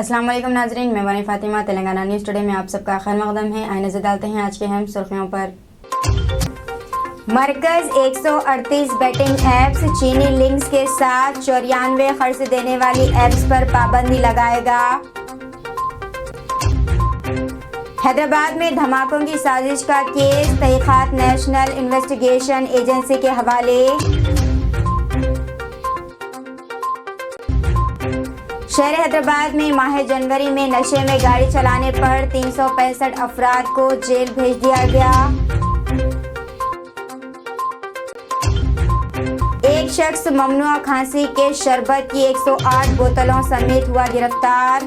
अस्सलाम वालेकुम नाजरीन, मैं वानी फातिमा तेलंगाना न्यूज़ टुडे में आप सबका खैर मकदम है। आइए नजर डालते हैं आज के अहम सुर्खियों पर। मरकज 138 बेटिंग ऐप्स चीनी लिंक्स के साथ 94 खर्च देने वाली ऐप्स पर पाबंदी लगाएगा। हैदराबाद में धमाकों की साजिश का केस तहकीकात नेशनल इन्वेस्टिगेशन एजेंसी के हवाले। शहर हैदराबाद में माह जनवरी में नशे में गाड़ी चलाने पर 365 अफराद को जेल भेज दिया गया। एक शख्स ममनुआ खांसी के शरबत की 108 बोतलों समेत हुआ गिरफ्तार।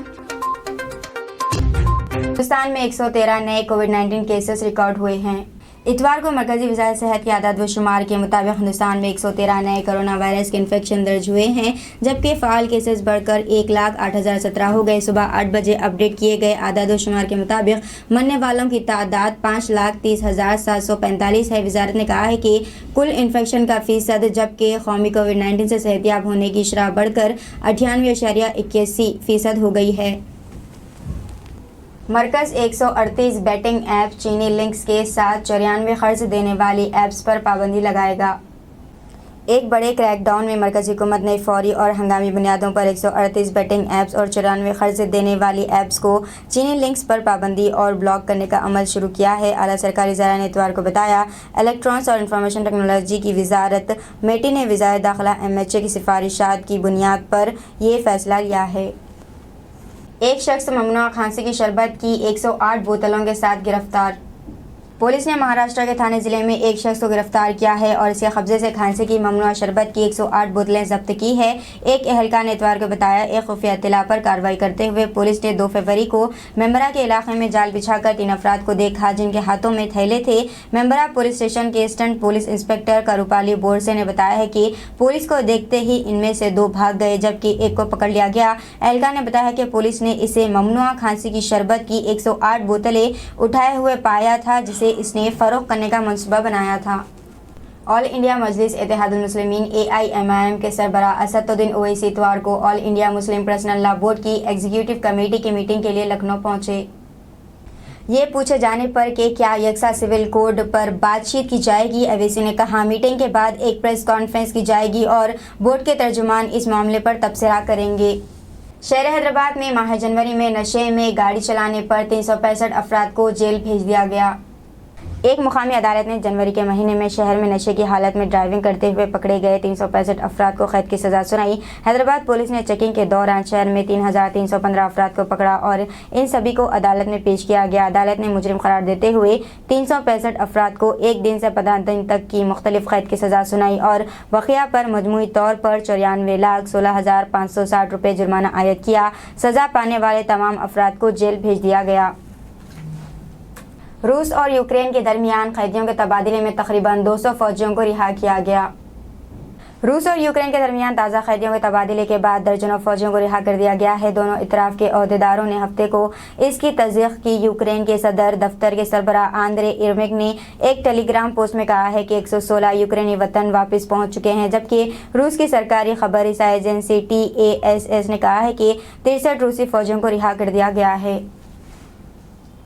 हिंदुस्तान में 113 नए कोविड-19 केसेस रिकॉर्ड हुए हैं। इतवार को मरकजी वज़ारत सेहत के आदाद व शुमार के मुताबिक हिंदुस्तान में 113 नए कोरोना वायरस के इन्फेक्शन दर्ज हुए हैं, जबकि फ़ाल केसेस बढ़कर 1,08,017 हो गए। सुबह 8 बजे अपडेट किए गए आदाद व शुमार के मुताबिक मरने वालों की तादाद 5,30,745 है। वज़ारत ने कहा है कि कुल इन्फेक्शन का फ़ीसद, जबकि कौमी कोविड-19 से सेहतियाब होने की शरह बढ़कर 98.81% हो गई है। मरकज़ 138 बेटिंग ऐप चीनी लिंक्स के साथ 94 खर्च देने वाली ऐप्स पर पाबंदी लगाएगा। एक बड़े क्रैकडाउन में मरकज़ी हुकूमत ने फौरी और हंगामी बुनियादों पर 138 बेटिंग ऐप्स और 94 खर्च देने वाली ऐप्स को चीनी लिंक्स पर पाबंदी और ब्लॉक करने का अमल शुरू किया है। आला सरकारी ज़राए ने इतवार को बताया। इलेक्ट्रॉनिक्स और इंफॉर्मेशन टेक्नोलॉजी की वजारत मेटी ने वज़ारत दाखिला MHA की सिफारिशात की बुनियाद पर यह फैसला लिया है। एक शख्स ममनुआ खांसी की शरबत की 108 बोतलों के साथ गिरफ्तार। पुलिस ने महाराष्ट्र के थाने ज़िले में एक शख्स को गिरफ्तार किया है और इसके कब्जे से खांसी की ममनुआ शरबत की 108 बोतलें जब्त की है। एक एहलकार ने इतवार को बताया। एक खुफिया इत्तला पर कार्रवाई करते हुए पुलिस ने 2 फरवरी को मेंबरा के इलाके में जाल बिछाकर 3 अफराद को देखा, जिनके हाथों में थैले थे। मेंबरा पुलिस स्टेशन के असिस्टेंट पुलिस इंस्पेक्टर कारूपाली बोरसे ने बताया है कि पुलिस को देखते ही इनमें से 2 भाग गए, जबकि एक को पकड़ लिया गया। एहलकार ने बताया कि पुलिस ने इसे ममनुआ खांसी की शरबत की 108 बोतलें उठाए हुए पाया था, जिसे इसने फरोख्त करने का मंसूबा बनाया था। ऑल इंडिया मजलिस इत्तेहादुल मुस्लिमीन AIMIM के सरबराह असदुद्दीन ओवैसी इतवार को all India Muslim personal law board की एग्जीक्यूटिव कमेटी की मीटिंग के लिए लखनऊ पहुंचे। ये पूछे जाने पर कि क्या यकसा सिविल कोड पर बातचीत की जाएगी, अवैसी ने कहा मीटिंग के बाद एक प्रेस कॉन्फ्रेंस की जाएगी और बोर्ड के तर्जुमान इस मामले पर तबसरा करेंगे। शहर हैदराबाद में माह जनवरी में नशे में गाड़ी चलाने पर 365 अफराद को जेल भेज दिया गया। एक मुकामी अदालत ने जनवरी के महीने में शहर में नशे की हालत में ड्राइविंग करते हुए पकड़े गए 365 अफराद को कैद की सज़ा सुनाई। हैदराबाद पुलिस ने चेकिंग के दौरान शहर में 3,315 अफराद को पकड़ा और इन सभी को अदालत में पेश किया गया। अदालत ने मुजरिम करार देते हुए 365 अफराद को 1 दिन से 15 दिन तक की मुख्तलिफ कैद की सज़ा सुनाई और वक़िया पर मजमूई तौर पर 94,16,560 रुपये जुर्माना आयद किया। सज़ा पाने वाले तमाम अफराद को जेल भेज दिया गया। रूस और यूक्रेन के दरमियान कैदियों के तबादले में तकरीबन 200 फौजियों को रिहा किया गया। रूस और यूक्रेन के दरमियान ताज़ा कैदियों के तबादले के बाद दर्जनों फौजियों को रिहा कर दिया गया है। दोनों इतराफ़ के अहदेदारों ने हफ्ते को इसकी तस्दीक की। यूक्रेन के सदर दफ्तर के सरबराह आंद्रे इर्मिक ने एक टेलीग्राम पोस्ट में कहा है कि 116 यूक्रेनी वतन वापस पहुंच चुके हैं, जबकि रूस की सरकारी खबरी एजेंसी TASS ने कहा है कि 63 रूसी फौजियों को रिहा कर दिया गया है।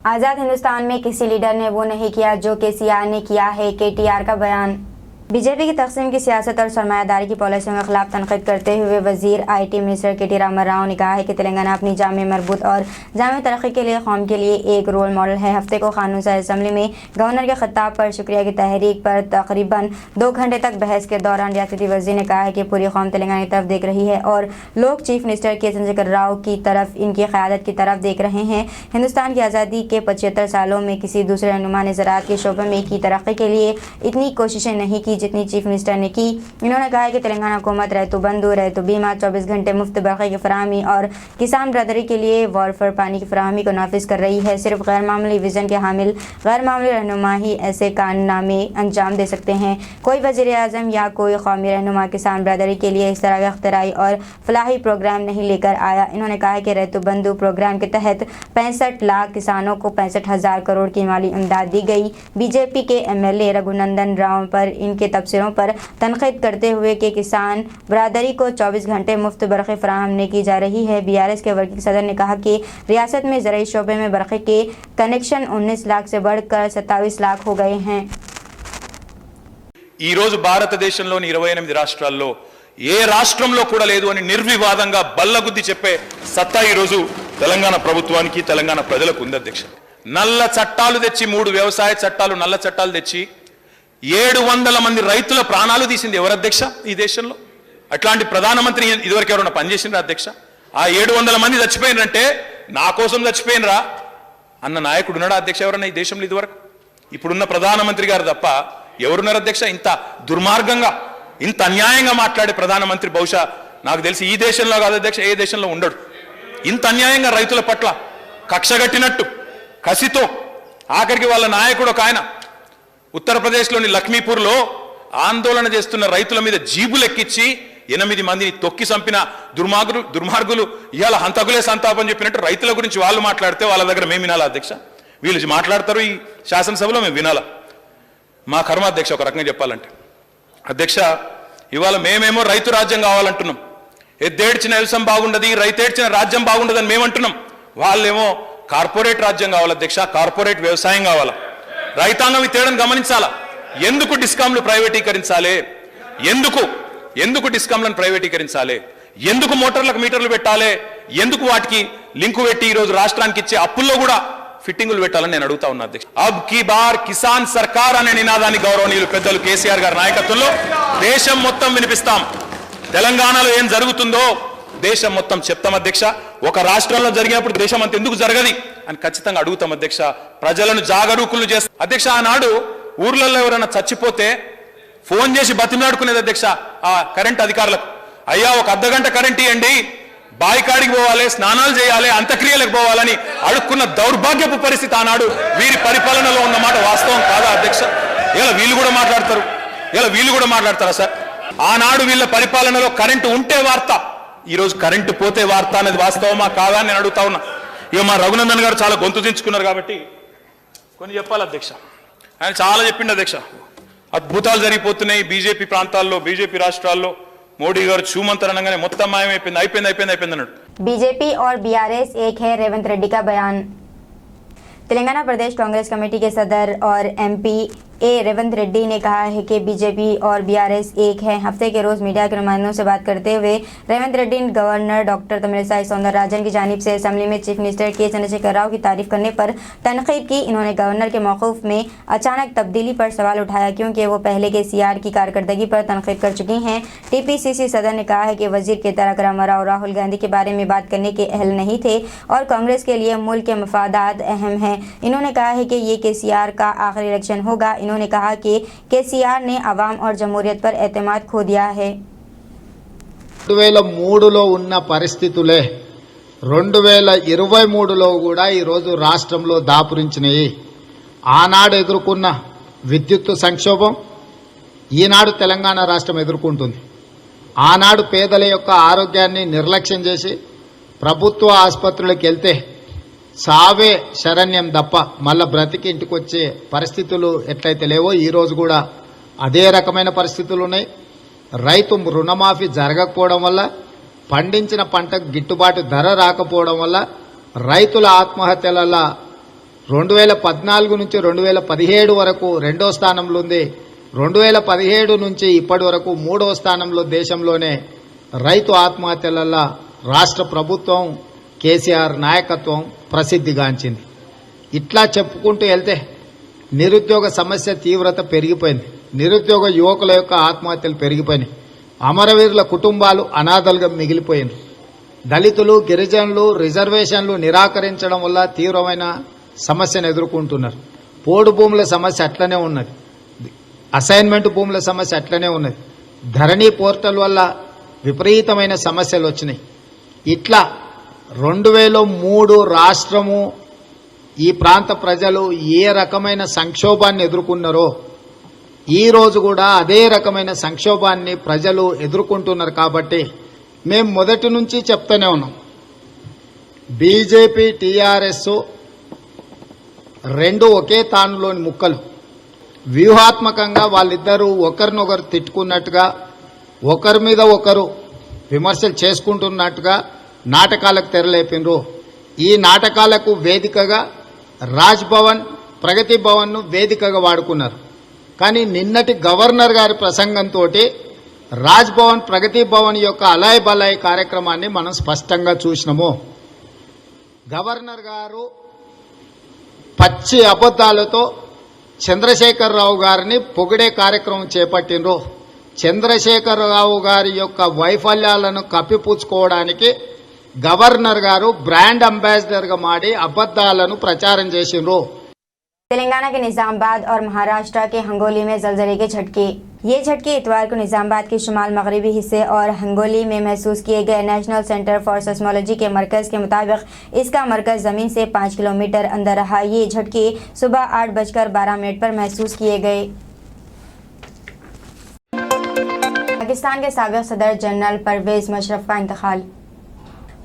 आज़ाद हिंदुस्तान में किसी लीडर ने वो नहीं किया जो KCR ने किया है, KTR का बयान। बीजेपी की तकसीम की सियासत और सरमायादारी की पॉलिसियों के खिलाफ तनकीद करते हुए वजीर IT मिनिस्टर KT रामाराव ने कहा है कि तेलंगाना अपनी जामे मरबूत और जामे तरक्की के लिए कौम के लिए एक रोल मॉडल है। हफ्ते को कानून साज़ असम्बली में गवर्नर के खिताब पर शुक्रिया की तहरीक पर तकरीबन 2 घंटे तक बहस के दौरान रियासती वज़ीर ने कहा है कि पूरी कौम तेलंगाना की तरफ देख रही है और लोग चीफ मिनिस्टर के चंद्रशेखर राव की तरफ, इनकी क़यादत की तरफ देख रहे हैं। हिंदुस्तान की आज़ादी के 75 सालों में किसी दूसरे रहनुमा ने ज़राअत के शोबे में की तरक्की के लिए इतनी कोशिशें नहीं की जितनी चीफ मिनिस्टर ने की। इन्होंने कहा है कि तेलंगाना हुकूमत रहतु बंधु, रहतु बीमा, 24 घंटे मुफ्त बरक़ी की फराहमी और किसान बरदरी के लिए वारफर पानी की फराहमी को नाफिज कर रही है। सिर्फ गैर मामूली विज़न के हामिल गैर मामूली रहनुमा ही ऐसे कारनामे अंजाम दे सकते हैं। कोई वज़ीर आज़म या कोई कौमी रहनुमा किसान बरदरी के लिए इस तरह का इख्तिराई और फलाही प्रोग्राम नहीं लेकर आया। इन्होंने कहा है कि रहतु बंधु प्रोग्राम के तहत 65 लाख किसानों को 65,000 करोड़ की माली इमदाद दी गई। बीजेपी के MLA रघुनंदन राव पर इनके के तबसरों पर तनकीद करते हुए कि किसान बरादरी को 24 घंटे मुफ्त बरक़ी फराहम नहीं की जा रही है। BRS के वर्किंग सदर ने कहा कि रियासत में ज़राई शोबे में बरक़ी के कनेक्शन 19 लाख से बढ़कर 27 लाख हो गए हैं। ఈ రోజు భారతదేశంలోని 28 రాష్ట్రాల్లో ఏ రాష్ట్రంలో కూడా లేదు అని నిర్వివాదంగా బల్లగుద్ది చెప్పే సత్తా ఈ రోజు తెలంగాణ ప్రభుత్వానికి తెలంగాణ ప్రజలకు ఉంది అధ్యక్ష. నల్ల చట్టాలు తెచ్చి 3 వ్యవసాయ చట్టాలు నల్ల చట్టాలు తెచ్చి 700 మంది రైతుల ప్రాణాలు తీసింది ఎవరు అధ్యక్ష ఈ దేశంలో? అట్లాంటి ప్రధానమంత్రి ఇదివరకు ఎవరైనా పనిచేసిండ్రా అధ్యక్ష? ఆ 700 మంది చచ్చిపోయినరంటే నా కోసం చచ్చిపోయినరా అన్న నాయకుడు ఉన్నాడా అధ్యక్ష ఎవరన్నా ఈ దేశంలో ఇదివరకు? ఇప్పుడున్న ప్రధానమంత్రి గారు తప్ప ఎవరున్నారు అధ్యక్ష? ఇంత దుర్మార్గంగా ఇంత అన్యాయంగా మాట్లాడే ప్రధానమంత్రి బహుశా నాకు తెలిసి ఈ దేశంలో కాదు అధ్యక్ష, ఏ దేశంలో ఉండడు. ఇంత అన్యాయంగా రైతుల పట్ల కక్షగట్టినట్టు కసితో ఆఖరికి వాళ్ళ నాయకుడు ఒక ఆయన ఉత్తరప్రదేశ్లోని లక్ష్మీపూర్లో ఆందోళన చేస్తున్న రైతుల మీద జీబులు ఎక్కించి 8 మందిని తొక్కి చంపిన దుర్మార్గులు ఇవాళ హంతకులే సంతాపం చెప్పినట్టు రైతుల గురించి వాళ్ళు మాట్లాడితే వాళ్ళ దగ్గర మేము వినాలా అధ్యక్ష? వీళ్ళు మాట్లాడతారు ఈ శాసనసభలో మేము వినాలా? మా కర్మ అధ్యక్ష ఒక రకంగా చెప్పాలంటే. అధ్యక్ష ఇవాళ మేమేమో రైతు రాజ్యం కావాలంటున్నాం. ఎద్దేడ్చిన వ్యవసాయం బాగుండదు, రైతేడ్చిన రాజ్యం బాగుండదని మేమంటున్నాం. వాళ్ళేమో కార్పొరేట్ రాజ్యం కావాలి అధ్యక్ష, కార్పొరేట్ వ్యవసాయం కావాలా? రైతాంగం ఈ తేడాను గమనించాలా? ఎందుకు డిస్కామ్లు ప్రైవేటీకరించాలి? ఎందుకు డిస్కామ్లను ప్రైవేటీకరించాలి? ఎందుకు మోటార్లకు మీటర్లు పెట్టాలి? ఎందుకు వాటికి లింకు పెట్టి ఈరోజు రాష్ట్రానికి ఇచ్చే అప్పుల్లో కూడా ఫిట్టింగులు పెట్టాలని నేను అడుగుతా ఉన్నా అధ్యక్ష. అబ్ కీ బార్ కిసాన్ సర్కార్ అనే నినాదాన్ని గౌరవనీయులు పెద్దలు కేసీఆర్ గారి నాయకత్వంలో దేశం మొత్తం వినిపిస్తాం. తెలంగాణలో ఏం జరుగుతుందో దేశం మొత్తం చెప్తాం అధ్యక్ష. ఒక రాష్ట్రంలో జరిగినప్పుడు దేశం అంత ఎందుకు జరగది అని ఖచ్చితంగా అడుగుతాం అధ్యక్ష. ప్రజలను జాగరూకులు చేస్తాం అధ్యక్ష. ఆనాడు ఊర్లలో ఎవరైనా చచ్చిపోతే ఫోన్ చేసి బతిమలాడుకునేది అధ్యక్ష ఆ కరెంట్ అధికారులకు. అయ్యా ఒక అర్ధగంట కరెంట్ ఇవ్వండి, బాయికాడికి పోవాలి, స్నానాలు చేయాలి, అంత్యక్రియలకు పోవాలని అడుక్కున్న దౌర్భాగ్యపు పరిస్థితి ఆనాడు వీరి పరిపాలనలో ఉన్నమాట వాస్తవం కాదా అధ్యక్ష? ఇలా వీళ్ళు కూడా మాట్లాడతారా సార్? ఆనాడు వీళ్ళ పరిపాలనలో కరెంటు ఉంటే వార్త, ఈరోజు కరెంటు పోతే వార్త అనేది వాస్తవమా కాదా అని నేను అడుగుతా ఉన్నా. ఇక మా రఘునందన్ గారు చాలా గొంతు దించుకున్నారు కాబట్టి కొన్ని చెప్పాలి అధ్యక్ష. ఆయన చాలా చెప్పిండు అధ్యక్ష. అద్భుతాలు జరిగిపోతున్నాయి బీజేపీ ప్రాంతాల్లో, బీజేపీ రాష్ట్రాల్లో. మోడీ గారు చూమంతరణంగానే మొత్తం అయిపోయింది అన్నాడు. बीजेपी और BRS एक है, रेवंत रेड्डी का बयान। तेलंगाना प्रदेश कांग्रेस कमेटी के सदर और MP रेवंत रेड्डी ने कहा है कि बीजेपी और BRS एक है। हफ्ते के रोज मीडिया के नुमाइंदों से बात करते हुए रेवंत रेड्डी ने गवर्नर डॉक्टर तमिलिसाई सौंदरराजन की जानिब से असेंबली में चीफ मिनिस्टर के चंद्रशेखर राव की तारीफ करने पर तनकीद की। इन्होंने गवर्नर के मौक़िफ़ में अचानक तब्दीली पर सवाल उठाया क्योंकि वो पहले के CR की कारकर्दगी पर तनकीद कर चुकी हैं। TPCC सदर ने कहा है कि वजीर के तरह राव राहुल गांधी के बारे में बात करने के अहल नहीं थे और कांग्रेस के लिए मुल्क के मफादात अहम हैं। इन्होंने कहा है कि ये KCR का आखिरी इलेक्शन होगा। इन्होंने कहा कि KCR ने अवाम और जमहूरियत पर एतमाद खो दिया है। 2003లో ఉన్న పరిస్థితులే 2023లో కూడా ఈ రోజు రాష్ట్రంలో దాపురించినాయి. ఆనాడు ఎదుర్కొన్న విద్యుత్ సంక్షోభం ఈనాడు తెలంగాణ రాష్ట్రం ఎదుర్కొంటుంది. ఆనాడు పేదల యొక్క ఆరోగ్యాన్ని నిర్లక్ష్యం చేసి ప్రభుత్వ ఆసుపత్రులకు వెళ్తే సావే శరణ్యం తప్ప మళ్ళా బ్రతికి ఇంటికి వచ్చే పరిస్థితులు ఎట్లయితే లేవో ఈ రోజు కూడా అదే రకమైన పరిస్థితులు ఉన్నాయి. రైతు రుణమాఫీ జరగకపోవడం వల్ల, పండించిన పంటకు గిట్టుబాటు ధర రాకపోవడం వల్ల రైతుల ఆత్మహత్యలలో 2014 నుంచి 2017 వరకు 2వ స్థానంలో ఉంది. 2017 నుంచి ఇప్పటి వరకు 3వ స్థానంలో దేశంలోనే రైతు ఆత్మహత్యలలో రాష్ట్ర ప్రభుత్వం కేసీఆర్ నాయకత్వం ప్రసిద్ధిగాంచింది. ఇట్లా చెప్పుకుంటూ వెళ్తే నిరుద్యోగ సమస్య తీవ్రత పెరిగిపోయింది. నిరుద్యోగ యువకుల యొక్క ఆత్మహత్యలు పెరిగిపోయినాయి. అమరవీరుల కుటుంబాలు అనాథలుగా మిగిలిపోయినాయి. దళితులు, గిరిజనులు రిజర్వేషన్లు నిరాకరించడం వల్ల తీవ్రమైన సమస్యను ఎదుర్కొంటున్నారు. పోడు భూముల సమస్య అట్లనే ఉన్నది. అసైన్మెంట్ భూముల సమస్య అట్లనే ఉన్నది. ధరణి పోర్టల్ వల్ల విపరీతమైన సమస్యలు వచ్చినాయి. ఇట్లా 2003 రాష్ట్రము ఈ ప్రాంత ప్రజలు ఏ రకమైన సంక్షోభాన్ని ఎదుర్కొన్నారో ఈ రోజు కూడా అదే రకమైన సంక్షోభాన్ని ప్రజలు ఎదుర్కొంటున్నారు. కాబట్టి మేము మొదటి నుంచి చెప్తూనే ఉన్నాం, బీజేపీ TRS రెండు ఒకే తానులోని ముక్కలు. వ్యూహాత్మకంగా వాళ్ళిద్దరూ ఒకరినొకరు తిట్టుకున్నట్టుగా, ఒకరి మీద ఒకరు విమర్శలు చేసుకుంటున్నట్టుగా నాటకాలకు తెరలేపినరు. ఈ నాటకాలకు వేదికగా రాజ్ భవన్, ప్రగతి భవన్ను వేదికగా వాడుకున్నారు. కానీ నిన్నటి గవర్నర్ గారి ప్రసంగంతో రాజ్ భవన్, ప్రగతి భవన్ యొక్క అలాయ్ బలాయ్ కార్యక్రమాన్ని మనం స్పష్టంగా చూసినాము. గవర్నర్ గారు పచ్చి అబద్ధాలతో చంద్రశేఖరరావు గారిని పొగిడే కార్యక్రమం చేపట్టినరు. చంద్రశేఖరరావు గారి యొక్క వైఫల్యాలను కప్పిపుచ్చుకోవడానికి గవర్నర్ గారు బ్రాండ్ అంబాసిడర్గా మారి అబద్ధాలను ప్రచారం చేసినరు. तेलंगाना के निजामाबाद और महाराष्ट्र के हंगोली में जलजले के झटके। ये झटके इतवार को निजामाबाद के शुमाल मगरबी हिस्से और हंगोली में महसूस किए गए। नेशनल सेंटर फॉर सेस्मोलॉजी के मरकज़ के मुताबिक इसका मरकज़ ज़मीन से 5 किलोमीटर अंदर रहा। ये झटके सुबह 8:12 पर महसूस किए गए। पाकिस्तान के साबिक़ सदर जनरल परवेज़ मुशर्रफ का इंतकाल।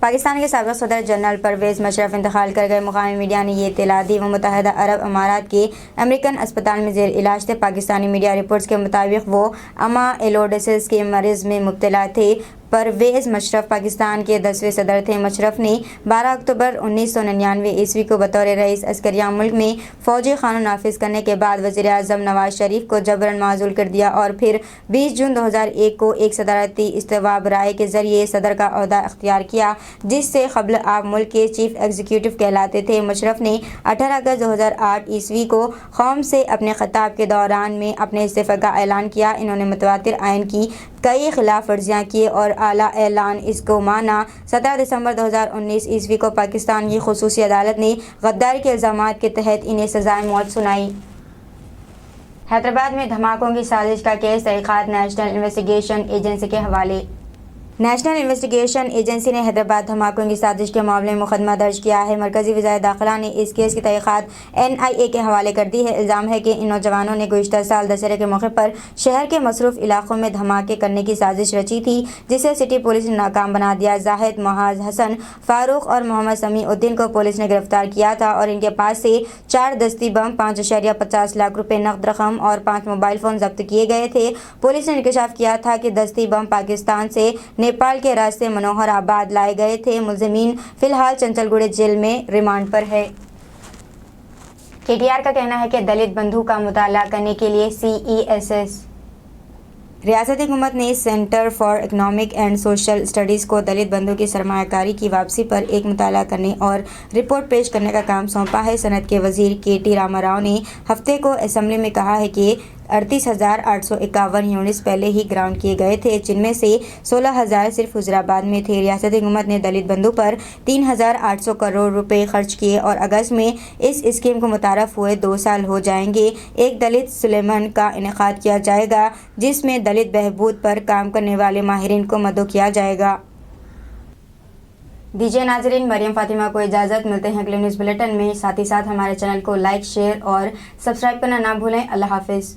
पाकिस्तान के साबिक़ सदर जनरल परवेज़ मुशर्रफ इंतकाल कर गए। मुकामी मीडिया ने ये इत्तला दी। वो मुत्तहदा अरब अमारात के अमेरिकन अस्पताल में ज़ेर इलाज थे। पाकिस्तानी मीडिया रिपोर्ट्स के मुताबिक वो अमाइलोइडोसिस के मरीज़ में मुब्तला थे। परवेज़ मुशर्रफ पाकिस्तान के 10वें सदर थे। मुशर्रफ ने 12 अक्टूबर 1999 ईस्वी को बतौर रईस अस्करिया मुल्क में फ़ौजी क़ानून नाफिज करने के बाद वज़ीर आज़म नवाज शरीफ को जबरन माज़ूल कर दिया और फिर 20 जून 2001 को एक सदारती इस्तेवाब राय के ज़रिए सदर का ओहदा इख्तियार किया, जिससे क़ब्ल आप मुल्क के चीफ एग्जीक्यूटिव कहलाते थे। मुशर्रफ ने 18 अगस्त 2008 ईस्वी को कौम से अपने खिताब के दौरान में अपने इस्तीफ़े का ऐलान किया। इन्होंने मुतवातिर आइन की कई खिलाफ वर्जियाँ की और आला ऐलान इसको माना। 17 दिसंबर 2019 ईस्वी को पाकिस्तान की खुसूसी अदालत ने गद्दारी के इल्ज़ामात के तहत इन्हें सज़ाए मौत सुनाई। हैदराबाद में धमाकों की साजिश का केस तहक़ीक़ात नेशनल इन्वेस्टिगेशन एजेंसी के हवाले। नेशनल इन्वेस्टिगेशन एजेंसी ने हैदराबाद धमाकों की साजिश के मामले में मुकदमा दर्ज किया है। मरकज़ी वज़ारत दाखिला ने इस केस की तहक़ीक़ात NIA के हवाले कर दी है। इल्ज़ाम है कि इन नौजवानों ने गुज़िश्ता साल दशहरे के मौके पर शहर के मसरूफ़ इलाक़ों में धमाके करने की साजिश रची थी, जिसे सिटी पुलिस ने नाकाम बना दिया। जाहिद, मुआज़ हसन, फ़ारूक और मोहम्मद समीउद्दीन को पुलिस ने गिरफ्तार किया था और इनके पास से 4 दस्ती बम, 5.50 लाख रुपये नकद रकम और 5 मोबाइल फ़ोन जब्त किए गए थे। पुलिस ने इंकशाफ किया था कि दस्ती बम पाकिस्तान से नेपाल के रास्ते मनोहर आबाद लाए गए थे। मुलज़िमीन फ़िलहाल चंचलगुड़े जेल में रिमांड पर है। KTR का कहना है कि दलित बंधु का मुताला करने के लिए CESS रियासती हुकूमत ने centre for economic and social studies को दलित बंधु की सरमायाकारी की वापसी पर एक मुताला करने और रिपोर्ट पेश करने का काम सौंपा है। सनत के वज़ीर KT रामाराव ने हफ्ते को असम्बली में कहा है कि 38,851 यूनिट्स पहले ही ग्राउंड किए गए थे, जिनमें से 16,000 सिर्फ हुजराबाद में थे। रियासती हुकूमत ने दलित बंधु पर 3,800 करोड़ रुपए खर्च किए और अगस्त में इस स्कीम को मुतारफ़ हुए 2 साल हो जाएंगे। एक दलित सुलेमान का इनेकाद किया जाएगा, जिसमें दलित बहबूद पर काम करने वाले माहिरीन को मदऊ किया जाएगा। दीजिए नाज़रीन, मरियम फातिमा को इजाज़त। मिलते हैं अगले न्यूज़ बुलेटिन में। साथ ही साथ हमारे चैनल को लाइक, शेयर और सब्सक्राइब करना ना भूलें। अल्लाह हाफिज़।